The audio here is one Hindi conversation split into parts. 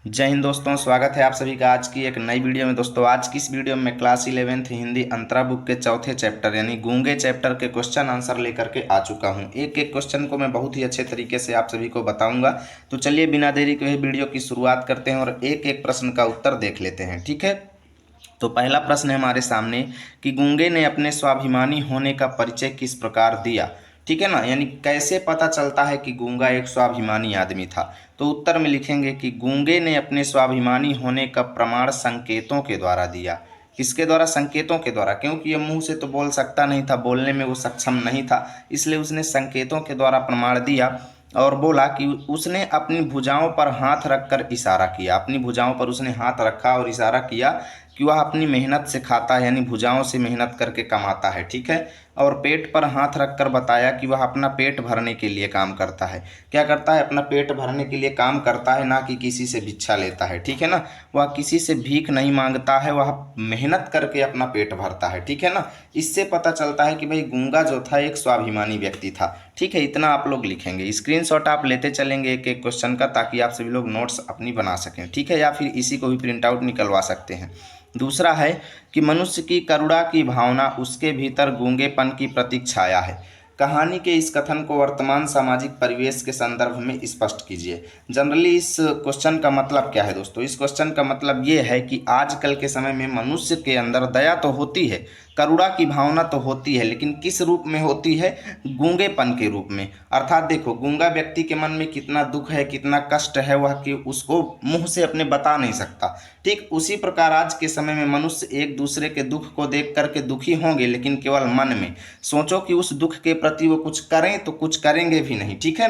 जय हिंद दोस्तों, स्वागत है आप सभी का आज की एक नई वीडियो में। दोस्तों आज की इस वीडियो में मैं क्लास 11th हिंदी अंतरा बुक के चौथे चैप्टर यानी गूंगे चैप्टर के क्वेश्चन आंसर लेकर के आ चुका हूं। एक एक क्वेश्चन को मैं बहुत ही अच्छे तरीके से आप सभी को बताऊंगा। तो चलिए बिना देरी के वीडियो की शुरुआत करते हैं और एक एक प्रश्न का उत्तर देख लेते हैं। ठीक है, तो पहला प्रश्न है हमारे सामने कि गूंगे ने अपने स्वाभिमानी होने का परिचय किस प्रकार दिया। ठीक है ना, यानी कैसे पता चलता है कि गूंगा एक स्वाभिमानी आदमी था। तो उत्तर में लिखेंगे कि गूंगे ने अपने स्वाभिमानी होने का प्रमाण संकेतों के द्वारा दिया। किसके द्वारा? संकेतों के द्वारा, क्योंकि ये मुंह से तो बोल सकता नहीं था, बोलने में वो सक्षम नहीं था, इसलिए उसने संकेतों के द्वारा प्रमाण दिया और बोला कि उसने अपनी भुजाओं पर हाथ रखकर इशारा किया। अपनी भुजाओं पर उसने हाथ रखा और इशारा किया कि वह अपनी मेहनत से खाता है, यानी भुजाओं से मेहनत करके कमाता है। ठीक है, और पेट पर हाथ रखकर बताया कि वह अपना पेट भरने के लिए काम करता है। क्या करता है? अपना पेट भरने के लिए काम करता है, ना कि किसी से भिक्षा लेता है। ठीक है ना, वह किसी से भीख नहीं मांगता है, वह मेहनत करके अपना पेट भरता है। ठीक है ना, इससे पता चलता है कि भाई गूंगा जो था एक स्वाभिमानी व्यक्ति था। ठीक है, इतना आप लोग लिखेंगे। स्क्रीनशॉट आप लेते चलेंगे एक एक क्वेश्चन का, ताकि आप सभी लोग नोट्स अपनी बना सकें। ठीक है, या फिर इसी को भी प्रिंट आउट निकलवा सकते हैं। दूसरा है कि मनुष्य की करुणा की भावना उसके भीतर गूंगेपन की प्रतीक छाया है। कहानी के इस कथन को वर्तमान सामाजिक परिवेश के संदर्भ में स्पष्ट कीजिए। जनरली इस क्वेश्चन का मतलब क्या है दोस्तों? इस क्वेश्चन का मतलब ये है कि आजकल के समय में मनुष्य के अंदर दया तो होती है, करुणा की भावना तो होती है, लेकिन किस रूप में होती है? गूंगेपन के रूप में। अर्थात देखो, गूंगा व्यक्ति के मन में कितना दुख है, कितना कष्ट है, वह कि उसको मुंह से अपने बता नहीं सकता। ठीक उसी प्रकार आज के समय में मनुष्य एक दूसरे के दुख को देख करके दुखी होंगे, लेकिन केवल मन में। सोचो कि उस दुख के प्रति वो कुछ करें तो कुछ करेंगे भी नहीं। ठीक है,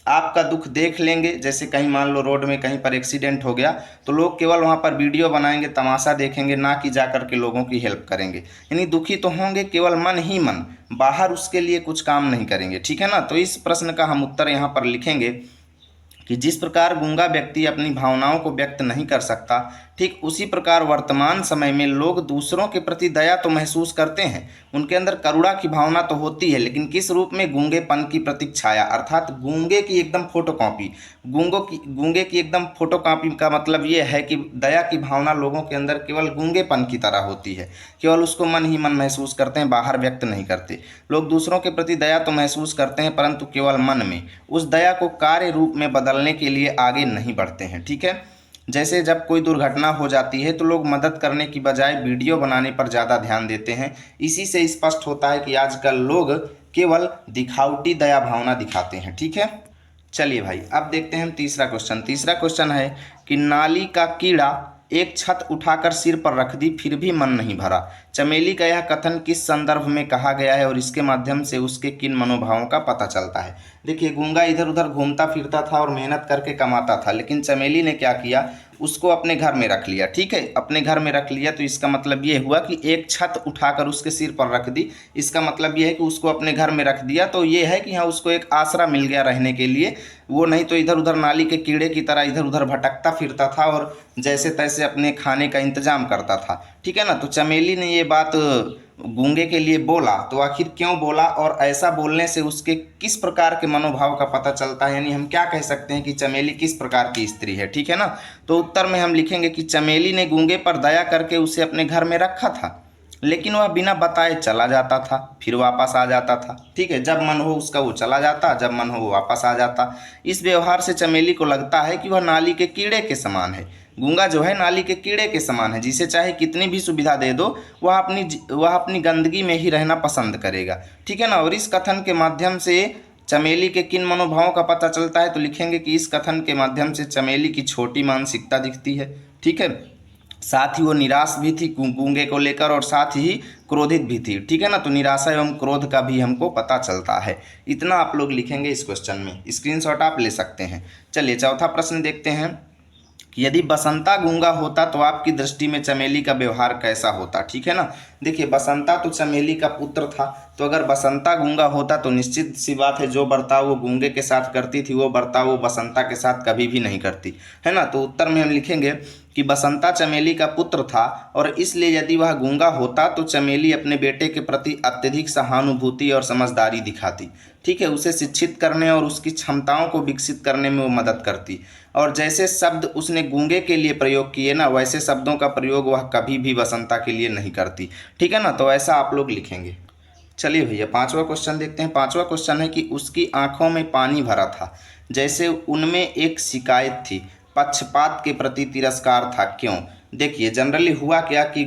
आपका दुख देख लेंगे। जैसे कहीं मान लो रोड में कहीं पर एक्सीडेंट हो गया, तो लोग केवल वहां पर वीडियो बनाएंगे, तमाशा देखेंगे, ना कि जा करके लोगों की हेल्प करेंगे। यानी दुखी तो होंगे, केवल मन ही मन, बाहर उसके लिए कुछ काम नहीं करेंगे। ठीक है ना, तो इस प्रश्न का हम उत्तर यहाँ पर लिखेंगे कि जिस प्रकार गूंगा व्यक्ति अपनी भावनाओं को व्यक्त नहीं कर सकता, ठीक उसी प्रकार वर्तमान समय में लोग दूसरों के प्रति दया तो महसूस करते हैं, उनके अंदर करुणा की भावना तो होती है, लेकिन किस रूप में? गूंगेपन की प्रतीक्षाया, अर्थात गूंगे की एकदम फोटोकॉपी। गूंगे की एकदम फोटोकॉपी का मतलब ये है कि दया की भावना लोगों के अंदर केवल गूंगेपन की तरह होती है, केवल उसको मन ही मन महसूस करते हैं, बाहर व्यक्त नहीं करते। लोग दूसरों के प्रति दया तो महसूस करते हैं, परंतु केवल मन में। उस दया को कार्य रूप में बदलने के लिए आगे नहीं बढ़ते हैं। ठीक है, जैसे जब कोई दुर्घटना हो जाती है तो लोग मदद करने की बजाय वीडियो बनाने पर ज़्यादा ध्यान देते हैं। इसी से स्पष्ट होता है कि आजकल लोग केवल दिखावटी दया भावना दिखाते हैं। ठीक है, चलिए भाई अब देखते हैं हम तीसरा क्वेश्चन। तीसरा क्वेश्चन है कि नाली का कीड़ा एक छत उठाकर सिर पर रख दी, फिर भी मन नहीं भरा। चमेली का यह कथन किस संदर्भ में कहा गया है और इसके माध्यम से उसके किन मनोभावों का पता चलता है? देखिए, गूंगा इधर उधर घूमता फिरता था और मेहनत करके कमाता था, लेकिन चमेली ने क्या किया? उसको अपने घर में रख लिया। ठीक है, अपने घर में रख लिया, तो इसका मतलब ये हुआ कि एक छत उठाकर उसके सिर पर रख दी। इसका मतलब ये है कि उसको अपने घर में रख दिया, तो ये है कि हाँ, उसको एक आसरा मिल गया रहने के लिए। वो नहीं तो इधर उधर नाली के कीड़े की तरह इधर उधर भटकता फिरता था और जैसे तैसे अपने खाने का इंतजाम करता था। ठीक है ना, तो चमेली ने ये बात गूंगे के लिए बोला, तो आखिर क्यों बोला और ऐसा बोलने से उसके किस प्रकार के मनोभाव का पता चलता है? यानी हम क्या कह सकते हैं कि चमेली किस प्रकार की स्त्री है? ठीक है ना, तो उत्तर में हम लिखेंगे कि चमेली ने गूंगे पर दया करके उसे अपने घर में रखा था, लेकिन वह बिना बताए चला जाता था, फिर वापस आ जाता था। ठीक है, जब मन हो उसका वो चला जाता, जब मन हो वो वापस आ जाता। इस व्यवहार से चमेली को लगता है कि वह नाली के कीड़े के समान है। गूंगा जो है नाली के कीड़े के समान है, जिसे चाहे कितनी भी सुविधा दे दो, वह अपनी गंदगी में ही रहना पसंद करेगा। ठीक है ना, और इस कथन के माध्यम से चमेली के किन मनोभावों का पता चलता है? तो लिखेंगे कि इस कथन के माध्यम से चमेली की छोटी मानसिकता दिखती है। ठीक है, साथ ही वो निराश भी थी गूंगे को लेकर और साथ ही क्रोधित भी थी। ठीक है ना, तो निराशा एवं क्रोध का भी हमको पता चलता है। इतना आप लोग लिखेंगे इस क्वेश्चन में। स्क्रीनशॉट आप ले सकते हैं। चलिए चौथा प्रश्न देखते हैं कि यदि बसंता गूंगा होता तो आपकी दृष्टि में चमेली का व्यवहार कैसा होता? ठीक है ना, देखिए बसंता तो चमेली का पुत्र था, तो अगर बसंता गूंगा होता तो निश्चित सी बात है जो बर्ताव वो गूंगे के साथ करती थी वो बर्ताव वो बसंता के साथ कभी भी नहीं करती, है ना। तो उत्तर में हम लिखेंगे कि बसंता चमेली का पुत्र था और इसलिए यदि वह गूंगा होता तो चमेली अपने बेटे के प्रति अत्यधिक सहानुभूति और समझदारी दिखाती, ठीक है, उसे शिक्षित करने और उसकी क्षमताओं को विकसित करने में वो मदद करती। और जैसे शब्द उसने गूंगे के लिए प्रयोग किए ना, वैसे शब्दों का प्रयोग वह कभी भी बसंता के लिए नहीं करती, ठीक है ना। तो ऐसा आप लोग लिखेंगे। चलिए भैया पांचवा क्वेश्चन देखते हैं। पांचवा क्वेश्चन है कि उसकी आंखों में पानी भरा था, जैसे उनमें एक शिकायत थी, पक्षपात के प्रति तिरस्कार था, क्यों। देखिए जनरली हुआ क्या कि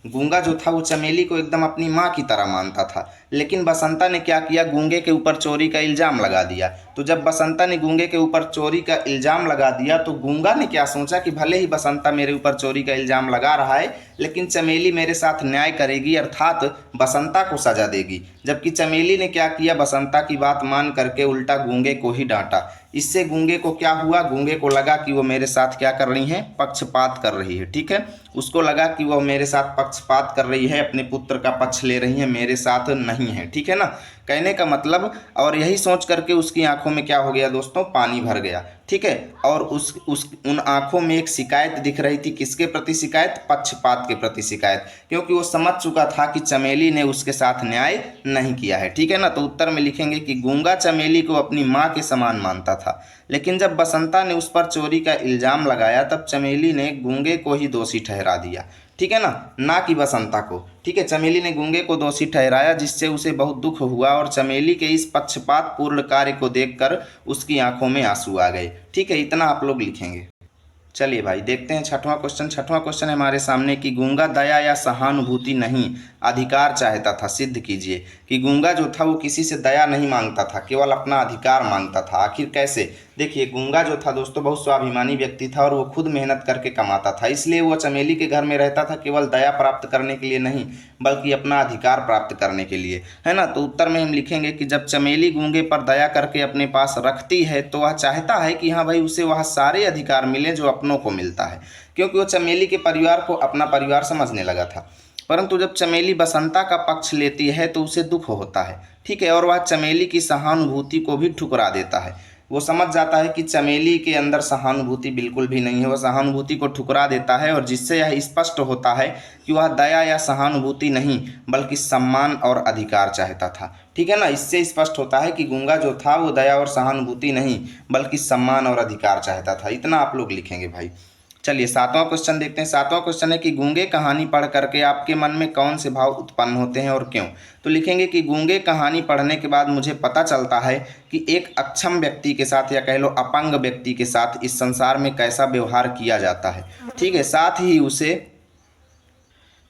गूंगा जो था वो चमेली को एकदम अपनी माँ की तरह मानता था, लेकिन बसंता ने क्या किया, गूंगे के ऊपर चोरी का इल्ज़ाम लगा दिया। तो जब बसंता ने गूंगे के ऊपर चोरी का इल्ज़ाम लगा दिया तो गूंगा ने क्या सोचा कि भले ही बसंता मेरे ऊपर चोरी का इल्ज़ाम लगा रहा है, लेकिन चमेली मेरे साथ न्याय करेगी, अर्थात बसंता को सजा देगी। जबकि चमेली ने क्या किया, बसंता की बात मान करके उल्टा गूंगे को ही डांटा। इससे गूंगे को क्या हुआ, गूंगे को लगा कि वो मेरे साथ क्या कर रही हैं, पक्षपात कर रही है, ठीक है। उसको लगा कि वो मेरे साथ पक्षपात कर रही है, अपने पुत्र का पक्ष ले रही है, मेरे साथ नहीं है, ठीक है ना, कहने का मतलब। और यही सोच करके उसकी आंखों में क्या हो गया दोस्तों, पानी भर गया, ठीक है। और उन आंखों में एक शिकायत दिख रही थी, किसके प्रति शिकायत, पक्षपात के प्रति शिकायत, क्योंकि वो समझ चुका था कि चमेली ने उसके साथ न्याय नहीं किया है, ठीक है ना। तो उत्तर में लिखेंगे कि गूंगा चमेली को अपनी माँ के समान मानता था, लेकिन जब बसंता ने उस पर चोरी का इल्जाम लगाया तब चमेली ने गूंगे को ही दोषी ठहरा दिया, ठीक है ना कि बसंता को, ठीक है। चमेली ने गूंगे को दोषी ठहराया, जिससे उसे बहुत दुख हुआ और चमेली के इस पक्षपात पूर्ण कार्य को देखकर उसकी आंखों में आंसू आ गए, ठीक है। इतना आप लोग लिखेंगे। चलिए भाई देखते हैं छठवां क्वेश्चन। छठवां क्वेश्चन है हमारे सामने कि गूंगा दया या सहानुभूति नहीं अधिकार चाहता था, सिद्ध कीजिए। कि गूंगा जो था वो किसी से दया नहीं मांगता था, केवल अपना अधिकार मांगता था। आखिर कैसे, देखिए गूंगा जो था दोस्तों बहुत स्वाभिमानी व्यक्ति था और वो खुद मेहनत करके कमाता था, इसलिए वो चमेली के घर में रहता था केवल दया प्राप्त करने के लिए नहीं, बल्कि अपना अधिकार प्राप्त करने के लिए, है ना। तो उत्तर में हम लिखेंगे कि जब चमेली गूंगे पर दया करके अपने पास रखती है तो वह चाहता है कि हाँ भाई उसे वह सारे अधिकार मिले जो अपनों को मिलता है, क्योंकि वो चमेली के परिवार को अपना परिवार समझने लगा था। परंतु जब चमेली बसंता का पक्ष लेती है तो उसे दुख होता है, ठीक है, और वह चमेली की सहानुभूति को भी ठुकरा देता है। वो समझ जाता है कि चमेली के अंदर सहानुभूति बिल्कुल भी नहीं है, वह सहानुभूति को ठुकरा देता है, और जिससे यह स्पष्ट होता है कि वह दया या सहानुभूति नहीं बल्कि सम्मान और अधिकार चाहता था, ठीक है ना। इससे स्पष्ट होता है कि गूंगा जो था वो दया और सहानुभूति नहीं बल्कि सम्मान और अधिकार चाहता था। इतना आप लोग लिखेंगे भाई। चलिए सातवां क्वेश्चन देखते हैं। सातवां क्वेश्चन है कि गूंगे कहानी पढ़ करके आपके मन में कौन से भाव उत्पन्न होते हैं और क्यों। तो लिखेंगे कि गूंगे कहानी पढ़ने के बाद मुझे पता चलता है कि एक अक्षम व्यक्ति के साथ या कह लो अपंग व्यक्ति के साथ इस संसार में कैसा व्यवहार किया जाता है, ठीक है, साथ ही उसे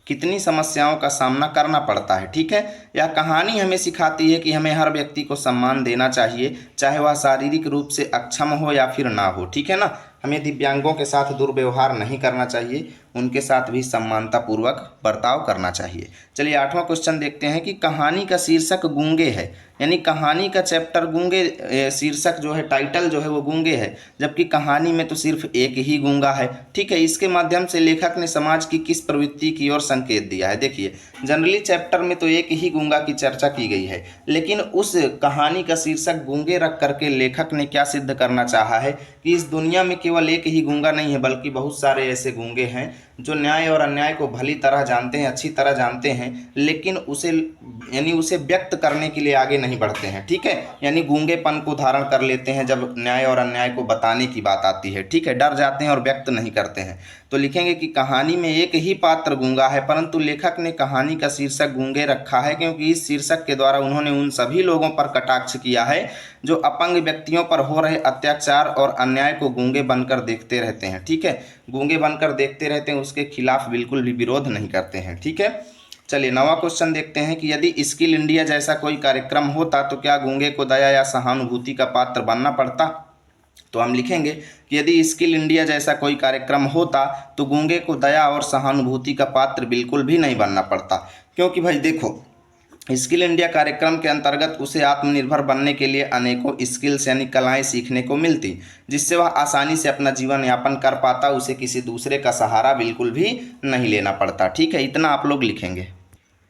कितनी समस्याओं का सामना करना पड़ता है, ठीक है। यह कहानी हमें सिखाती है कि हमें हर व्यक्ति को सम्मान देना चाहिए, चाहे वह शारीरिक रूप से अक्षम हो या फिर ना हो, ठीक है ना। हमें दिव्यांगों के साथ दुर्व्यवहार नहीं करना चाहिए, उनके साथ भी सम्मानतापूर्वक बर्ताव करना चाहिए। चलिए आठवां क्वेश्चन देखते हैं कि कहानी का शीर्षक गूंगे है, यानी कहानी का चैप्टर गूंगे, शीर्षक जो है टाइटल जो है वो गूंगे है, जबकि कहानी में तो सिर्फ एक ही गूंगा है, ठीक है। इसके माध्यम से लेखक ने समाज की किस प्रवृत्ति की ओर संकेत दिया है। देखिए जनरली चैप्टर में तो एक ही गूंगा की चर्चा की गई है, लेकिन उस कहानी का शीर्षक गूंगे रख करके लेखक ने क्या सिद्ध करना चाहा है कि इस दुनिया में केवल एक ही गूंगा नहीं है बल्कि बहुत सारे ऐसे गूंगे हैं जो न्याय और अन्याय को भली तरह जानते हैं, अच्छी तरह जानते हैं, लेकिन उसे व्यक्त करने के लिए आगे नहीं बढ़ते हैं, ठीक है। यानी गूंगेपन को धारण कर लेते हैं जब न्याय और अन्याय को बताने की बात आती है, ठीक है, डर जाते हैं और व्यक्त नहीं करते हैं। तो लिखेंगे कि कहानी में एक ही पात्र गूंगा है, परंतु लेखक ने कहानी का शीर्षक गूंगे रखा है क्योंकि इस शीर्षक के द्वारा उन्होंने उन सभी लोगों पर कटाक्ष किया है जो अपंग व्यक्तियों पर हो रहे अत्याचार और अन्याय को गूंगे बनकर देखते रहते हैं, ठीक है, गूंगे बनकर देखते रहते हैं, उसके खिलाफ बिल्कुल भी विरोध नहीं करते हैं, ठीक है। चलिए नवा क्वेश्चन देखते हैं कि यदि स्किल इंडिया जैसा कोई कार्यक्रम होता तो क्या गूंगे को दया या सहानुभूति का पात्र बनना पड़ता। तो हम लिखेंगे कि यदि स्किल इंडिया जैसा कोई कार्यक्रम होता तो गूंगे को दया और सहानुभूति का पात्र बिल्कुल भी नहीं बनना पड़ता, क्योंकि भाई देखो स्किल इंडिया कार्यक्रम के अंतर्गत उसे आत्मनिर्भर बनने के लिए अनेकों स्किल्स यानी कलाएं सीखने को मिलती, जिससे वह आसानी से अपना जीवन यापन कर पाता, उसे किसी दूसरे का सहारा बिल्कुल भी नहीं लेना पड़ता। ठीक है, इतना आप लोग लिखेंगे।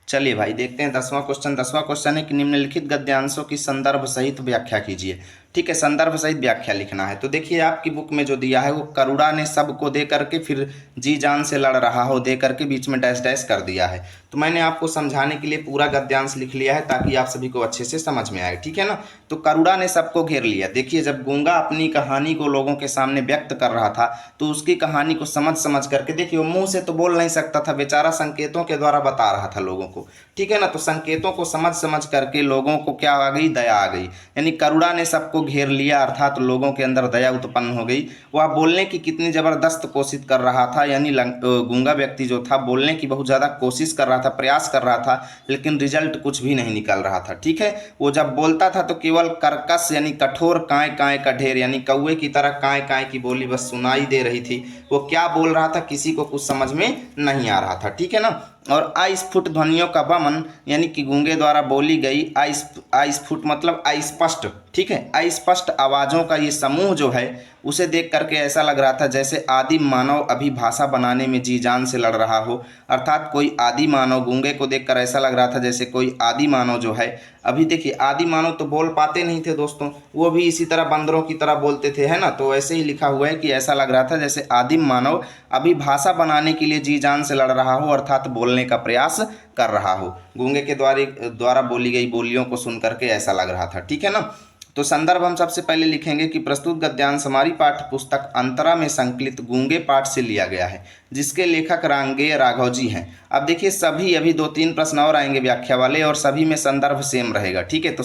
चलिए भाई देखते हैं 10वां क्वेश्चन। 10वां क्वेश्चन है कि निम्नलिखित गद्यांशों की संदर्भ सहित व्याख्या कीजिए। ठीक है, संदर्भ सहित व्याख्या लिखना है। तो देखिए आपकी बुक में जो दिया है वो करुणा ने सबको दे करके फिर जी जान से लड़ रहा हो दे करके बीच में डैश डैश कर दिया है। तो मैंने आपको समझाने के लिए पूरा गद्यांश लिख लिया है ताकि आप सभी को अच्छे से समझ में आए। ठीक है ना। तो करुणा ने सबको घेर लिया। देखिए जब गूंगा अपनी कहानी को लोगों के सामने व्यक्त कर रहा था तो उसकी कहानी को समझ समझ करके, देखिए वो मुंह से तो बोल नहीं सकता था, बेचारा संकेतों के द्वारा बता रहा था लोगों को। ठीक है ना। तो संकेतों को समझ समझ करके लोगों को क्या आ गई, दया आ गई। यानी करुणा ने सबको घेर लिया अर्थात लोगों के अंदर दया उत्पन्न हो गई। वह बोलने की कितनी जबरदस्त कोशिश कर रहा था, यानी गूंगा व्यक्ति जो था बोलने की बहुत ज़्यादा कोशिश कर रहा था, प्रयास कर रहा था, लेकिन रिजल्ट कुछ भी नहीं निकल रहा था। ठीक है। वो जब बोलता था तो केवल कर्कश यानी कठोर काय काय का ढेर यानी कौवे की तरह काय काय की बोली बस सुनाई दे रही थी। वो क्या बोल रहा था किसी को कुछ समझ में नहीं आ रहा था। ठीक है ना। और अस्फुट ध्वनियों का वमन यानी कि गूंगे द्वारा बोली गई अस्फुट मतलब अस्पष्ट, ठीक है, अस्पष्ट आवाज़ों का ये समूह जो है उसे देख करके ऐसा लग रहा था जैसे आदिम मानव अभी भाषा बनाने में जी जान से लड़ रहा हो। अर्थात कोई आदि मानव, गूंगे को देखकर ऐसा लग रहा था जैसे कोई आदि मानव जो है, अभी देखिए आदि मानव तो बोल पाते नहीं थे दोस्तों, वो भी इसी तरह बंदरों की तरह बोलते थे, है ना। तो ऐसे ही लिखा हुआ है कि ऐसा लग रहा था जैसे आदिम मानव अभी भाषा बनाने के लिए जी जान से लड़ रहा हो, अर्थात बोलने का प्रयास कर रहा हो। गूंगे के द्वारा बोली गई बोलियों को सुन करके ऐसा लग रहा था। ठीक है ना। तो संदर्भ हम सबसे पहले लिखेंगे कि प्रस्तुत गद्यांश हमारी पाठ्य पुस्तक अंतरा में संकलित गूंगे पाठ से लिया गया है, जिसके लेखक रांगेय राघव जी हैं। अब देखिए सभी अभी 2-3 प्रश्न और आएंगे व्याख्या वाले और सभी में संदर्भ सेम रहेगा। ठीक है। तो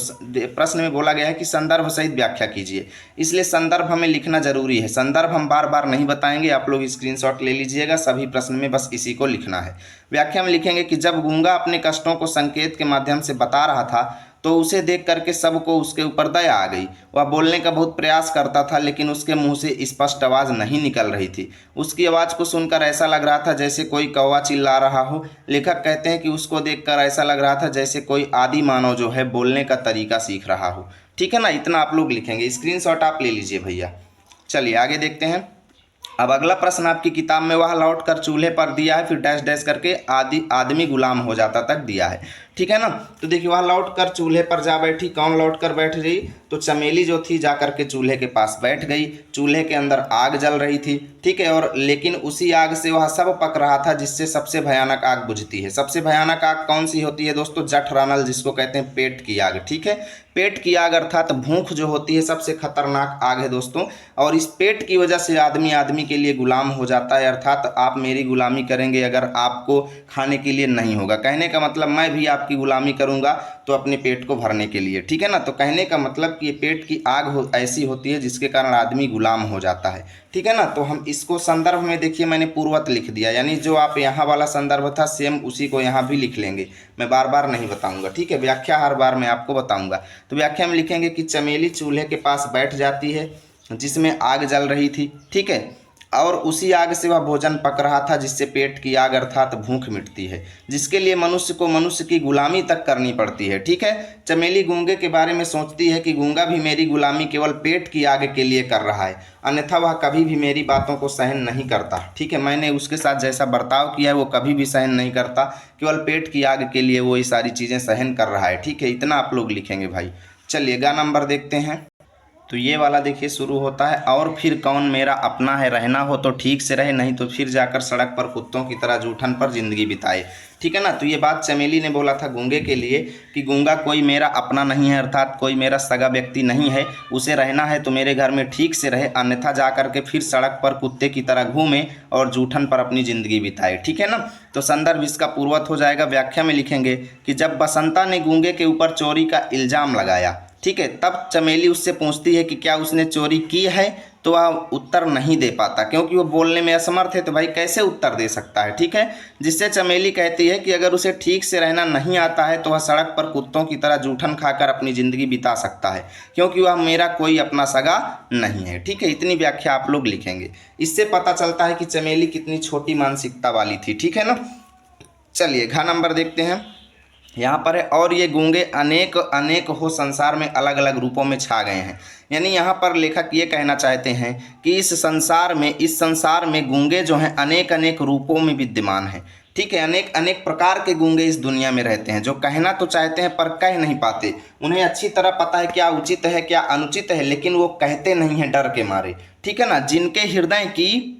प्रश्न में बोला गया है कि संदर्भ सहित व्याख्या कीजिए, इसलिए संदर्भ हमें लिखना जरूरी है। संदर्भ हम बार बार नहीं बताएंगे, आप लोग स्क्रीनशॉट ले लीजिएगा, सभी प्रश्न में बस इसी को लिखना है। व्याख्या में लिखेंगे कि जब गूंगा अपने कष्टों को संकेत के माध्यम से बता रहा था तो उसे देख करके सबको उसके ऊपर दया आ गई। वह बोलने का बहुत प्रयास करता था लेकिन उसके मुंह से स्पष्ट आवाज़ नहीं निकल रही थी। उसकी आवाज़ को सुनकर ऐसा लग रहा था जैसे कोई कौवा चिल्ला रहा हो। लेखक कहते हैं कि उसको देखकर ऐसा लग रहा था जैसे कोई आदि मानव जो है बोलने का तरीका सीख रहा हो। ठीक है ना। इतना आप लोग लिखेंगे, स्क्रीनशॉट आप ले लीजिए भैया। चलिए आगे देखते हैं। अब अगला प्रश्न आपकी किताब में वह लौट कर चूल्हे पर दिया है, फिर डैश डैश करके आदमी गुलाम हो जाता तक दिया है। ठीक है ना। तो देखिए वह लौट कर चूल्हे पर जा बैठी। कौन लौट कर बैठ गई, तो चमेली जो थी जा करके चूल्हे के पास बैठ गई। चूल्हे के अंदर आग जल रही थी। ठीक है। और लेकिन उसी आग से वह सब पक रहा था जिससे सबसे भयानक आग बुझती है। सबसे भयानक आग कौन सी होती है दोस्तों, जठ रानल, जिसको कहते हैं पेट की आग। ठीक है। पेट की आग अर्थात भूख जो होती है सबसे खतरनाक आग है दोस्तों। और इस पेट की वजह से आदमी के लिए गुलाम हो जाता है, अर्थात आप मेरी गुलामी करेंगे अगर आपको खाने के लिए नहीं होगा। कहने का मतलब मैं भी आपकी गुलामी करूंगा तो अपने पेट को भरने के लिए। ठीक है ना। तो कहने का मतलब कि ये पेट की आग ऐसी होती है जिसके कारण आदमी गुलाम हो जाता है। ठीक है ना। तो हम इसको संदर्भ में देखिए मैंने पूर्वत लिख दिया, यानी जो आप यहाँ वाला संदर्भ था सेम उसी को यहाँ भी लिख लेंगे, मैं बार बार नहीं बताऊंगा। ठीक है। व्याख्या हर बार मैं आपको बताऊंगा। तो व्याख्या में लिखेंगे कि चमेली चूल्हे के पास बैठ जाती है जिसमें आग जल रही थी। ठीक है। और उसी आग से वह भोजन पक रहा था जिससे पेट की आग अर्थात भूख मिटती है, जिसके लिए मनुष्य को मनुष्य की गुलामी तक करनी पड़ती है। ठीक है। चमेली गूंगे के बारे में सोचती है कि गूंगा भी मेरी गुलामी केवल पेट की आग के लिए कर रहा है, अन्यथा वह कभी भी मेरी बातों को सहन नहीं करता। ठीक है। मैंने उसके साथ जैसा बर्ताव किया है वो कभी भी सहन नहीं करता, केवल पेट की आग के लिए वो ये सारी चीज़ें सहन कर रहा है। ठीक है। इतना आप लोग लिखेंगे भाई। चलिए गा नंबर देखते हैं। तो ये वाला देखिए शुरू होता है, और फिर कौन मेरा अपना है, रहना हो तो ठीक से रहे, नहीं तो फिर जाकर सड़क पर कुत्तों की तरह जूठन पर जिंदगी बिताए। ठीक है ना। तो ये बात चमेली ने बोला था गूंगे के लिए कि गूंगा कोई मेरा अपना नहीं है, अर्थात कोई मेरा सगा व्यक्ति नहीं है, उसे रहना है तो मेरे घर में ठीक से रहे, अन्यथा जा करके फिर सड़क पर कुत्ते की तरह घूमे और जूठन पर अपनी ज़िंदगी बिताए। ठीक है ना। तो संदर्भ इसका पूर्वत हो जाएगा। व्याख्या में लिखेंगे कि जब बसंता ने गूंगे के ऊपर चोरी का इल्ज़ाम लगाया, ठीक है, तब चमेली उससे पूछती है कि क्या उसने चोरी की है, तो वह उत्तर नहीं दे पाता क्योंकि वो बोलने में असमर्थ है, तो भाई कैसे उत्तर दे सकता है। ठीक है। जिससे चमेली कहती है कि अगर उसे ठीक से रहना नहीं आता है तो वह सड़क पर कुत्तों की तरह जूठन खाकर अपनी ज़िंदगी बिता सकता है, क्योंकि वह मेरा कोई अपना सगा नहीं है। ठीक है। इतनी व्याख्या आप लोग लिखेंगे। इससे पता चलता है कि चमेली कितनी छोटी मानसिकता वाली थी। ठीक है ना। चलिए घ नंबर देखते हैं। यहाँ पर है, और ये गूंगे अनेक अनेक हो संसार में अलग अलग रूपों में छा गए हैं। यानी यहाँ पर लेखक ये कहना चाहते हैं कि इस संसार में गूंगे जो हैं अनेक अनेक रूपों में विद्यमान हैं। ठीक है, अनेक अनेक प्रकार के गूंगे इस दुनिया में रहते हैं, जो कहना तो चाहते हैं पर कह नहीं पाते। उन्हें अच्छी तरह पता है क्या उचित है क्या अनुचित है, लेकिन वो कहते नहीं है डर के मारे। ठीक है ना, जिनके हृदय की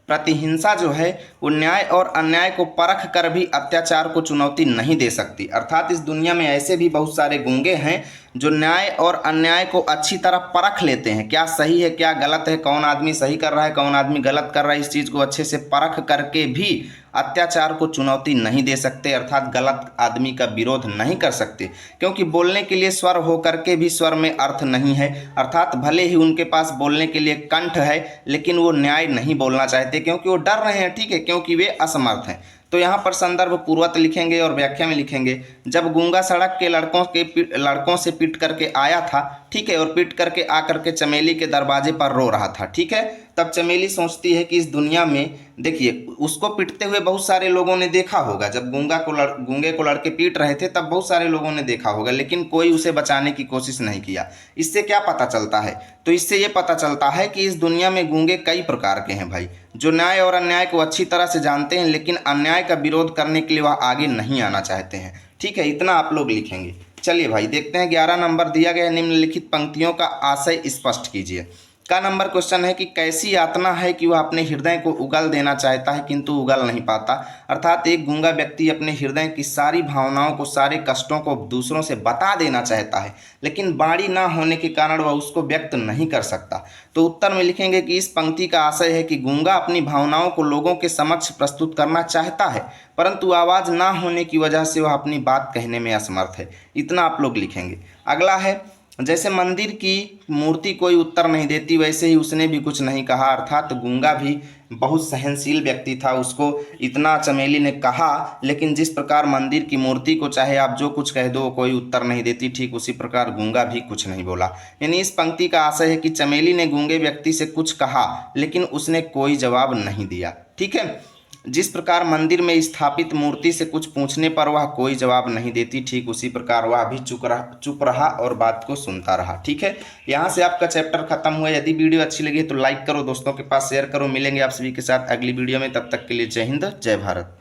प्रतिहिंसा जो है वो न्याय और अन्याय को परख कर भी अत्याचार को चुनौती नहीं दे सकती। अर्थात इस दुनिया में ऐसे भी बहुत सारे गूंगे हैं जो न्याय और अन्याय को अच्छी तरह परख लेते हैं, क्या सही है क्या गलत है, कौन आदमी सही कर रहा है कौन आदमी गलत कर रहा है, इस चीज़ को अच्छे से परख करके भी अत्याचार को चुनौती नहीं दे सकते। अर्थात गलत आदमी का विरोध नहीं कर सकते, क्योंकि बोलने के लिए स्वर हो करके भी स्वर में अर्थ नहीं है। अर्थात भले ही उनके पास बोलने के लिए कंठ है, लेकिन वो न्याय नहीं बोलना चाहते, क्योंकि वो डर रहे हैं। ठीक है, क्योंकि वे असमर्थ हैं। तो यहाँ पर संदर्भ पूर्वत लिखेंगे और व्याख्या में लिखेंगे, जब गूंगा सड़क के लड़कों से पिट करके आया था, ठीक है, और पिट करके आकर के चमेली के दरवाजे पर रो रहा था। ठीक है, तब चमेली सोचती है कि इस दुनिया में, देखिए, उसको पिटते हुए बहुत सारे लोगों ने देखा होगा। जब गूंगे को लड़के पीट रहे थे तब बहुत सारे लोगों ने देखा होगा, लेकिन कोई उसे बचाने की कोशिश नहीं किया। इससे क्या पता चलता है? तो इससे ये पता चलता है कि इस दुनिया में गूंगे कई प्रकार के हैं भाई, जो न्याय और अन्याय को अच्छी तरह से जानते हैं, लेकिन अन्याय का विरोध करने के लिए वह आगे नहीं आना चाहते हैं। ठीक है, इतना आप लोग लिखेंगे। चलिए भाई देखते हैं, 11 नंबर दिया गया, निम्नलिखित पंक्तियों का आशय स्पष्ट कीजिए। का नंबर क्वेश्चन है कि कैसी यातना है कि वह अपने हृदय को उगल देना चाहता है किंतु उगल नहीं पाता। अर्थात एक गूंगा व्यक्ति अपने हृदय की सारी भावनाओं को, सारे कष्टों को दूसरों से बता देना चाहता है, लेकिन बाणी ना होने के कारण वह उसको व्यक्त नहीं कर सकता। तो उत्तर में लिखेंगे कि इस पंक्ति का आशय है कि गूंगा अपनी भावनाओं को लोगों के समक्ष प्रस्तुत करना चाहता है, परंतु आवाज़ ना होने की वजह से वह अपनी बात कहने में असमर्थ है। इतना आप लोग लिखेंगे। अगला है, जैसे मंदिर की मूर्ति कोई उत्तर नहीं देती, वैसे ही उसने भी कुछ नहीं कहा। अर्थात गूंगा भी बहुत सहनशील व्यक्ति था, उसको इतना चमेली ने कहा, लेकिन जिस प्रकार मंदिर की मूर्ति को चाहे आप जो कुछ कह दो कोई उत्तर नहीं देती, ठीक उसी प्रकार गूंगा भी कुछ नहीं बोला। यानी इस पंक्ति का आशय है कि चमेली ने गूंगे व्यक्ति से कुछ कहा, लेकिन उसने कोई जवाब नहीं दिया। ठीक है, जिस प्रकार मंदिर में स्थापित मूर्ति से कुछ पूछने पर वह कोई जवाब नहीं देती, ठीक उसी प्रकार वह भी चुप रहा और बात को सुनता रहा। ठीक है, यहाँ से आपका चैप्टर खत्म हुआ। यदि वीडियो अच्छी लगी तो लाइक करो, दोस्तों के पास शेयर करो। मिलेंगे आप सभी के साथ अगली वीडियो में, तब तक के लिए जय हिंद जय भारत।